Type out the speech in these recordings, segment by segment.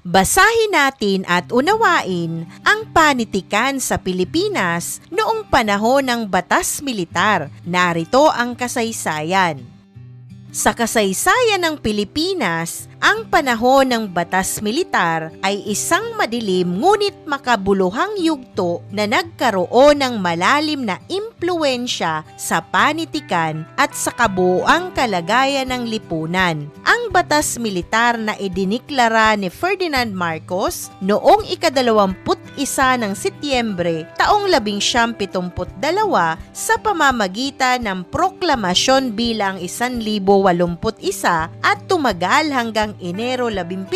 Basahin natin at unawain ang panitikan sa Pilipinas noong panahon ng Batas Militar. Narito ang kasaysayan. Sa kasaysayan ng Pilipinas, ang panahon ng Batas Militar ay isang madilim ngunit makabuluhang yugto na nagkaroon ng malalim na impluwensya sa panitikan at sa kabuuang kalagayan ng lipunan. Ang Batas Militar na idiniklara ni Ferdinand Marcos noong ika-21 ng Setyembre taong 1972 sa pamamagitan ng proklamasyon bilang 1,081 at tumagal hanggang Enero 17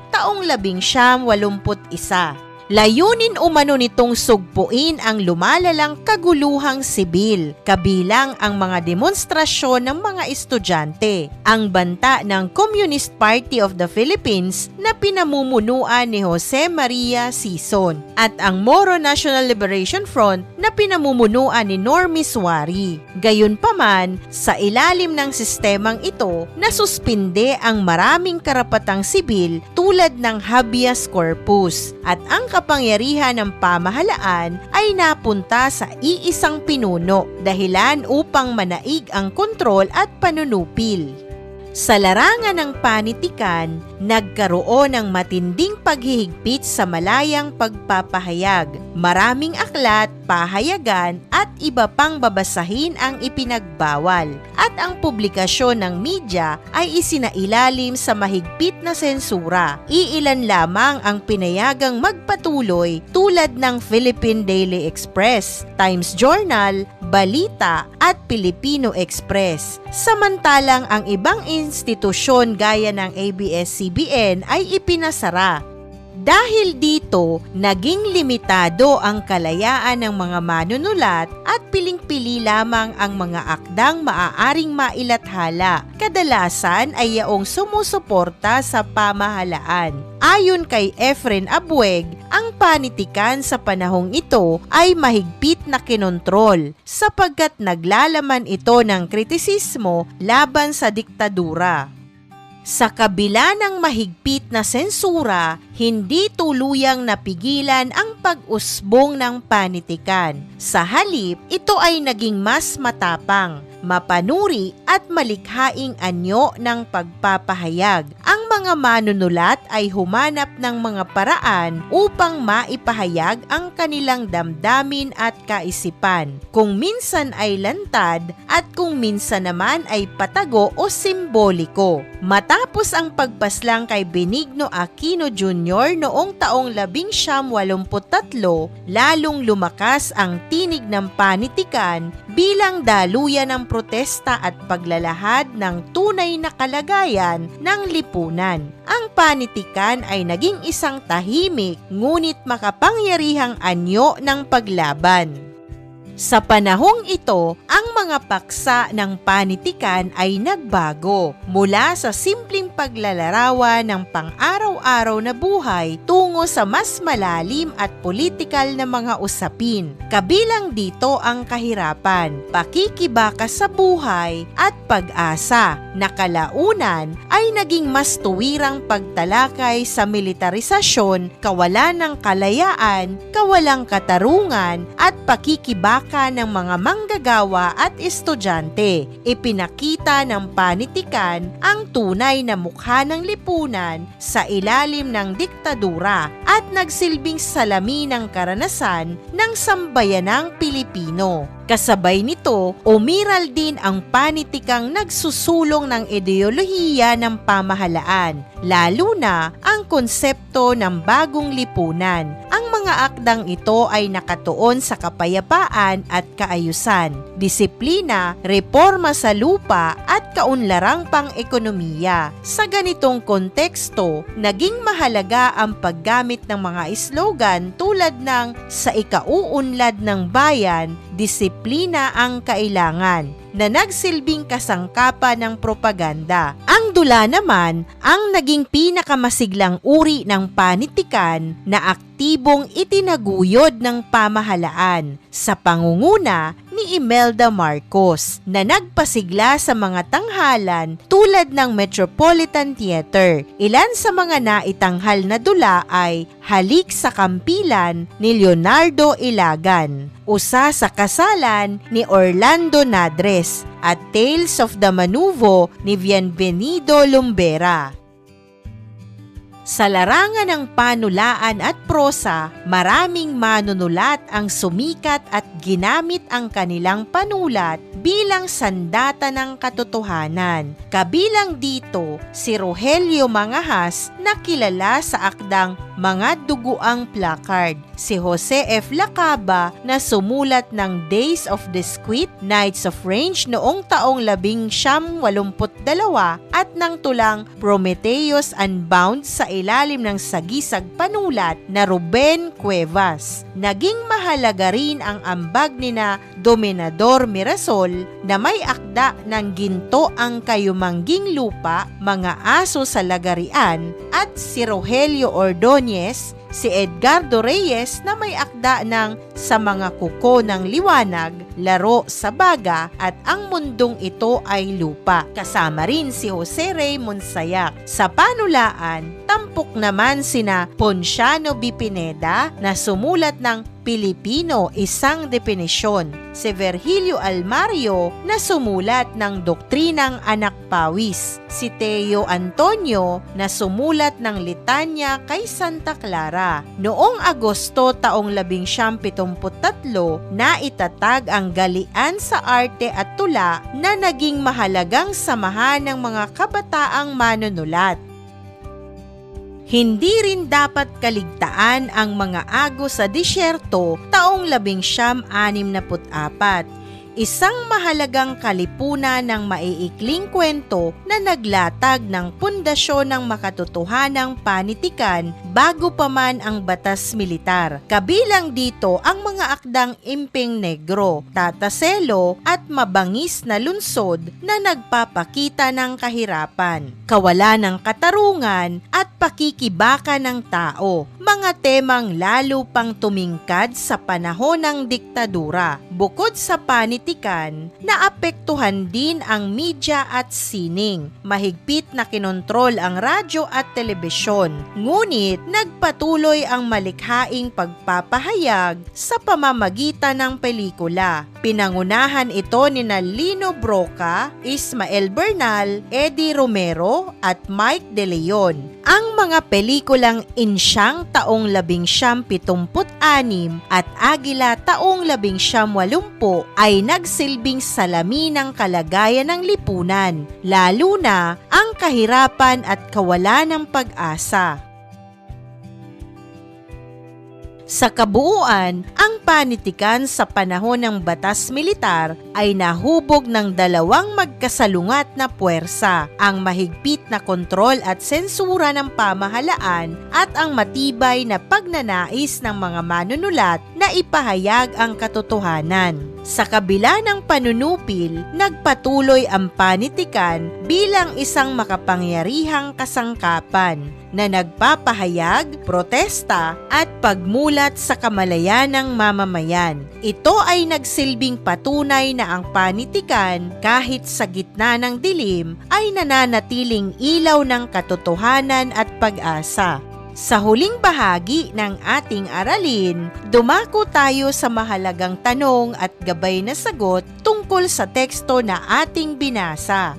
taong 1981. Layunin umano nitong sugpuin ang lumalalang kaguluhang sibil, kabilang ang mga demonstrasyon ng mga estudyante. Ang banta ng Communist Party of the Philippines na pinamumunuan ni Jose Maria Sison at ang Moro National Liberation Front na pinamumunuan ni Normie Suari. Gayunpaman, sa ilalim ng sistemang ito, nasuspinde ang maraming karapatang sibil tulad ng habeas corpus at ang kapangyarihan ng pamahalaan ay napunta sa iisang pinuno, dahilan upang manaig ang kontrol at panunupil. Sa larangan ng panitikan, nagkaroon ng matinding paghihigpit sa malayang pagpapahayag. Maraming aklat, pahayagan at iba pang babasahin ang ipinagbawal at ang publikasyon ng media ay isinailalim sa mahigpit na sensura. Iilan lamang ang pinayagang magpatuloy tulad ng Philippine Daily Express, Times Journal, Balita at Filipino Express. Samantalang ang ibang institusyon gaya ng ABS-CBN ay ipinasara. Dahil dito, naging limitado ang kalayaan ng mga manunulat at piling-pili lamang ang mga akdang maaaring mailathala. Kadalasan ay yaong sumusuporta sa pamahalaan. Ayon kay Efren Abueg, ang panitikan sa panahong ito ay mahigpit na kinontrol sapagkat naglalaman ito ng kritisismo laban sa diktadura. Sa kabila ng mahigpit na sensura, hindi tuluyang napigilan ang pag-usbong ng panitikan. Sa halip, ito ay naging mas matapang, mapanuri at malikhaing anyo ng pagpapahayag. Ang mga manunulat ay humanap ng mga paraan upang maipahayag ang kanilang damdamin at kaisipan. Kung minsan ay lantad at kung minsan naman ay patago o simboliko. Matapos ang pagpaslang kay Benigno Aquino Jr. noong taong 1983, lalong lumakas ang tinig ng panitikan bilang daluyan ng protesta at paglalahad ng tunay na kalagayan ng lipunan. Ang panitikan ay naging isang tahimik ngunit makapangyarihang anyo ng paglaban. Sa panahong ito, ang mga paksa ng panitikan ay nagbago mula sa simpleng paglalarawan ng pang-araw-araw na buhay tungo sa mas malalim at politikal na mga usapin. Kabilang dito ang kahirapan, pakikibaka sa buhay at pag-asa na kalaunan ay naging mas tuwirang pagtalakay sa militarisasyon, kawalan ng kalayaan, kawalang katarungan at pakikibaka ng mga manggagawa at estudyante. Ipinakita ng panitikan ang tunay na mukha ng lipunan sa ilalim ng diktadura at nagsilbing salamin ng karanasan ng sambayanang Pilipino. Kasabay nito, umiral din ang panitikang nagsusulong ng ideolohiya ng pamahalaan, lalo na ang konsepto ng bagong lipunan. Ang mga akdang ito ay nakatuon sa kapayapaan at kaayusan, disiplina, reforma sa lupa at kaunlarang pang-ekonomiya. Sa ganitong konteksto, naging mahalaga ang paggamit ng mga slogan tulad ng "Sa ikauunlad ng bayan, disiplina ang kailangan", na nagsilbing kasangkapan ng propaganda. Ang dula naman ang naging pinakamasiglang uri ng panitikan na aktibong itinaguyod ng pamahalaan sa pangunguna ni ni Imelda Marcos na nagpasigla sa mga tanghalan tulad ng Metropolitan Theater. Ilan sa mga naitanghal na dula ay Halik sa Kampilan ni Leonardo Ilagan, Usa sa Kasalan ni Orlando Nadres at Tales of the Manuvo ni Bienvenido Lumbera. Sa larangan ng panulaan at prosa, maraming manunulat ang sumikat at ginamit ang kanilang panulat bilang sandata ng katotohanan. Kabilang dito si Rogelio Mangahas na kilala sa akdang Mga Duguang Placard, si Jose F. Lacaba na sumulat ng Days of the Squid, Nights of Range noong taong 1982 at ng tulang Prometheus Unbound sa ilalim ng sagisag panulat na Ruben Cuevas. Naging mahalaga rin ang ambag nina Dominador Mirasol na may akda ng Ginto ang Kayumangging Lupa, Mga Aso sa Lagarian, at si Rogelio Ordonez, si Edgardo Reyes na may akda ng Sa Mga Kuko ng Liwanag, Laro sa Baga at Ang Mundong Ito ay Lupa. Kasama rin si Jose Ray Monsayak. Sa panulaan, tampok naman sina Ponciano B. Pineda na sumulat ng Pilipino, Isang Depenisyon, si Virgilio Almario na sumulat ng Doktrinang Anak Pawis, si Teo Antonio na sumulat ng Litanya kay Santa Clara. Noong Agosto taong 1973, naitatag ang Galian sa Arte at Tula na naging mahalagang samahan ng mga kabataang manunulat. Hindi rin dapat kaligtaan ang mga agos sa disyerto taong 1964. Isang mahalagang kalipunan ng maiikling kwento na naglatag ng pundasyon ng makatotohanang panitikan bago pa man ang batas militar. Kabilang dito ang mga akdang Imping Negro, Tataselo at Mabangis na Lunsod na nagpapakita ng kahirapan, kawalan ng katarungan at pakikibaka ng tao, mga temang lalo pang tumingkad sa panahon ng diktadura. Bukod sa panitikan, naapektuhan din ang media at sining. Mahigpit na kinontrol ang radyo at telebisyon. Ngunit nagpatuloy ang malikhaing pagpapahayag sa pamamagitan ng pelikula. Pinangunahan ito ni Lino Broca, Ismael Bernal, Eddie Romero at Mike De Leon. Ang mga pelikulang Insyang taong 1976 at Agila taong 1980 ay nagsilbing salamin ng kalagayan ng lipunan, lalo na ang kahirapan at kawalan ng pag-asa. Sa kabuuan, ang panitikan sa panahon ng batas militar ay nahubog ng dalawang magkasalungat na puwersa, ang mahigpit na kontrol at sensura ng pamahalaan at ang matibay na pagnanais ng mga manunulat na ipahayag ang katotohanan. Sa kabila ng panunupil, nagpatuloy ang panitikan bilang isang makapangyarihang kasangkapan na nagpapahayag, protesta at pagmulat sa kamalayan ng mamamayan. Ito ay nagsilbing patunay na ang panitikan, kahit sa gitna ng dilim, ay nananatiling ilaw ng katotohanan at pag-asa. Sa huling bahagi ng ating aralin, dumako tayo sa mahalagang tanong at gabay na sagot tungkol sa teksto na ating binasa.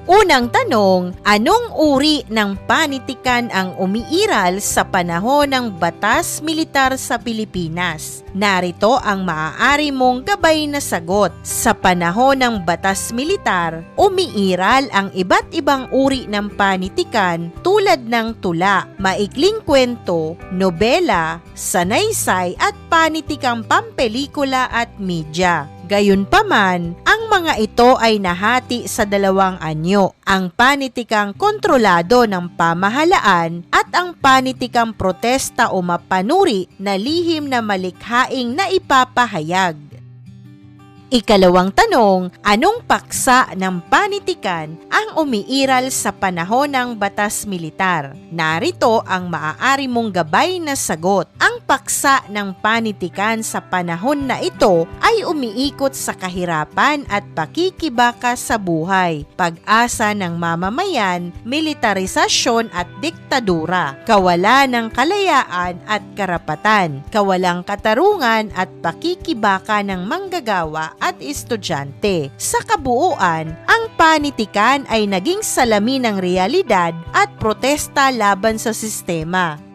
Unang tanong, anong uri ng panitikan ang umiiral sa panahon ng batas militar sa Pilipinas? Narito ang maaari mong gabay na sagot. Sa panahon ng batas militar, umiiral ang iba't ibang uri ng panitikan tulad ng tula, maikling kwento, nobela, sanaysay at panitikang pampelikula at media. Gayunpaman, ang mga ito ay nahati sa dalawang anyo, ang panitikang kontrolado ng pamahalaan at ang panitikang protesta o mapanuri na lihim na malikhaing naipapahayag. Ikalawang tanong, anong paksa ng panitikan ang umiiral sa panahon ng batas militar? Narito ang maaari mong gabay na sagot. Ang paksa ng panitikan sa panahon na ito ay umiikot sa kahirapan at pakikibaka sa buhay, pag-asa ng mamamayan, militarisasyon at diktadura, kawalan ng kalayaan at karapatan, kawalang katarungan at pakikibaka ng manggagawa at estudyante. Sa kabuuan, ang panitikan ay naging salamin ng realidad at protesta laban sa sistema.